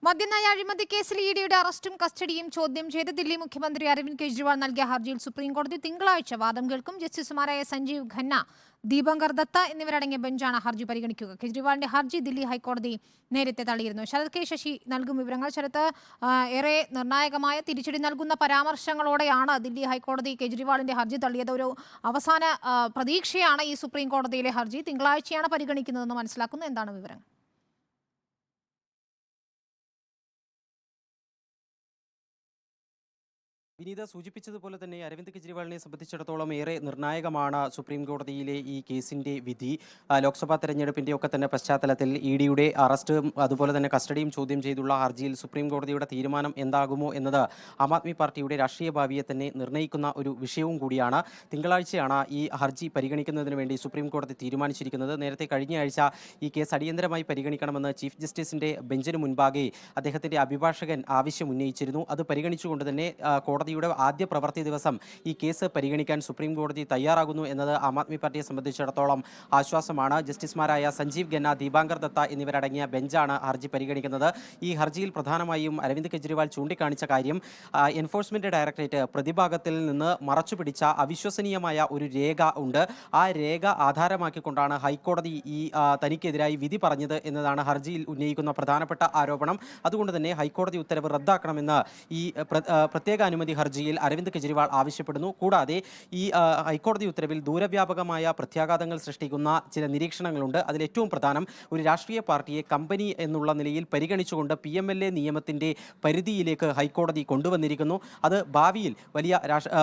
മദ്യനയ അഴിമതി കേസിൽ ഇഡിയുടെ അറസ്റ്റും കസ്റ്റഡിയും ചോദ്യം ചെയ്ത് ദില്ലി മുഖ്യമന്ത്രി അരവിന്ദ് കെജ്രിവാൾ നൽകിയ ഹർജിയിൽ സുപ്രീംകോടതി തിങ്കളാഴ്ച വാദം കേൾക്കും. ജസ്റ്റിസുമാരായ സഞ്ജീവ് ഖന്ന, ദീപങ്കർ ദത്ത എന്നിവരടങ്ങിയ ബെഞ്ചാണ് ഹർജി പരിഗണിക്കുക. കെജ്രിവാളിന്റെ ഹർജി ദില്ലി ഹൈക്കോടതി നേരത്തെ തള്ളിയിരുന്നു. ശരത് കെ ശശി നൽകും വിവരങ്ങൾ. ശരത്ത്, ഏറെ നിർണായകമായ തിരിച്ചടി നൽകുന്ന പരാമർശങ്ങളോടെയാണ് ദില്ലി ഹൈക്കോടതി കെജ്രിവാളിന്റെ ഹർജി തള്ളിയത്. ഒരു അവസാന പ്രതീക്ഷയാണ് ഈ സുപ്രീംകോടതിയിലെ ഹർജി. തിങ്കളാഴ്ചയാണ് പരിഗണിക്കുന്നതെന്ന് മനസ്സിലാക്കുന്നു. എന്താണ് വിവരങ്ങൾ? വിനീത സൂചിപ്പിച്ചതുപോലെ തന്നെ അരവിന്ദ് കെജ്രിവാളിനെ സംബന്ധിച്ചിടത്തോളം ഏറെ നിർണായകമാണ് സുപ്രീം കോടതിയിലെ ഈ കേസിന്റെ വിധി. ലോക്സഭാ തെരഞ്ഞെടുപ്പിന്റെ ഒക്കെ തന്നെ പശ്ചാത്തലത്തിൽ ഇഡിയുടെ അറസ്റ്റും അതുപോലെ തന്നെ കസ്റ്റഡിയും ചോദ്യം ചെയ്തുള്ള ഹർജിയിൽ സുപ്രീം കോടതിയുടെ തീരുമാനം എന്താകുമോ എന്നത് ആം ആദ്മി പാർട്ടിയുടെ രാഷ്ട്രീയ ഭാവിയെ തന്നെ നിർണ്ണയിക്കുന്ന ഒരു വിഷയവും കൂടിയാണ്. തിങ്കളാഴ്ചയാണ് ഈ ഹർജി പരിഗണിക്കുന്നതിന് വേണ്ടി സുപ്രീം കോടതി തീരുമാനിച്ചിരിക്കുന്നത്. നേരത്തെ കഴിഞ്ഞയാഴ്ച ഈ കേസ് അടിയന്തരമായി പരിഗണിക്കണമെന്ന് ചീഫ് ജസ്റ്റിസിന്റെ ബെഞ്ചിന് മുൻപാകെ അദ്ദേഹത്തിന്റെ അഭിഭാഷകൻ ആവശ്യം ഉന്നയിച്ചിരുന്നു. അത് പരിഗണിച്ചുകൊണ്ട് തന്നെ കോടതിയുടെ ആദ്യ പ്രവൃത്തി ദിവസം ഈ കേസ് പരിഗണിക്കാൻ സുപ്രീം കോടതി തയ്യാറാകുന്നു എന്നത് ആം ആദ്മി പാർട്ടിയെ സംബന്ധിച്ചിടത്തോളം ആശ്വാസമാണ്. ജസ്റ്റിസുമാരായ സഞ്ജീവ് ഖന്ന, ദീപാങ്കർ ദത്ത എന്നിവരടങ്ങിയ ബെഞ്ചാണ് ഹർജി പരിഗണിക്കുന്നത്. ഈ ഹർജിയിൽ പ്രധാനമായും അരവിന്ദ് കെജ്രിവാൾ ചൂണ്ടിക്കാണിച്ച കാര്യം എൻഫോഴ്സ്മെന്റ് ഡയറക്ടറേറ്റ് പ്രതിഭാഗത്തിൽ നിന്ന് മറച്ചുപിടിച്ച അവിശ്വസനീയമായ ഒരു രേഖ ഉണ്ട്. ആ രേഖ ആധാരമാക്കിക്കൊണ്ടാണ് ഹൈക്കോടതി ഈ തനിക്കെതിരായി വിധി പറഞ്ഞത് എന്നതാണ് ഹർജിയിൽ ഉന്നയിക്കുന്ന പ്രധാനപ്പെട്ട ആരോപണം. അതുകൊണ്ട് തന്നെ ഹൈക്കോടതി ഉത്തരവ് റദ്ദാക്കണമെന്ന് ഈ പ്രത്യേക അനുമതി ഹർജിയിൽ അരവിന്ദ് കെജ്രിവാൾ ആവശ്യപ്പെടുന്നു. കൂടാതെ ഈ ഹൈക്കോടതി ഉത്തരവിൽ ദൂരവ്യാപകമായ പ്രത്യാഘാതങ്ങൾ സൃഷ്ടിക്കുന്ന ചില നിരീക്ഷണങ്ങളുണ്ട്. അതിലേറ്റവും പ്രധാനം, ഒരു രാഷ്ട്രീയ പാർട്ടിയെ കമ്പനി എന്നുള്ള നിലയിൽ പരിഗണിച്ചുകൊണ്ട് PMLA നിയമത്തിന്റെ പരിധിയിലേക്ക് ഹൈക്കോടതി കൊണ്ടുവന്നിരിക്കുന്നു. അത് ഭാവിയിൽ വലിയ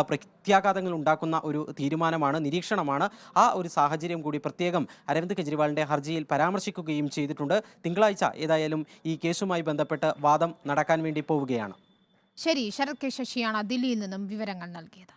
പ്രത്യാഘാതങ്ങൾ ഉണ്ടാക്കുന്ന ഒരു തീരുമാനമാണ്, നിരീക്ഷണമാണ്. ആ ഒരു സാഹചര്യം കൂടി പ്രത്യേകം അരവിന്ദ് കെജ്രിവാളിന്റെ ഹർജിയിൽ പരാമർശിക്കുകയും ചെയ്തിട്ടുണ്ട്. തിങ്കളാഴ്ച ഏതായാലും ഈ കേസുമായി ബന്ധപ്പെട്ട് വാദം നടക്കാൻ വേണ്ടി പോവുകയാണ്. ശരി, ശരത് കെ ശശിയാണ് ദില്ലിയിൽ നിന്നും വിവരങ്ങൾ നൽകിയത്.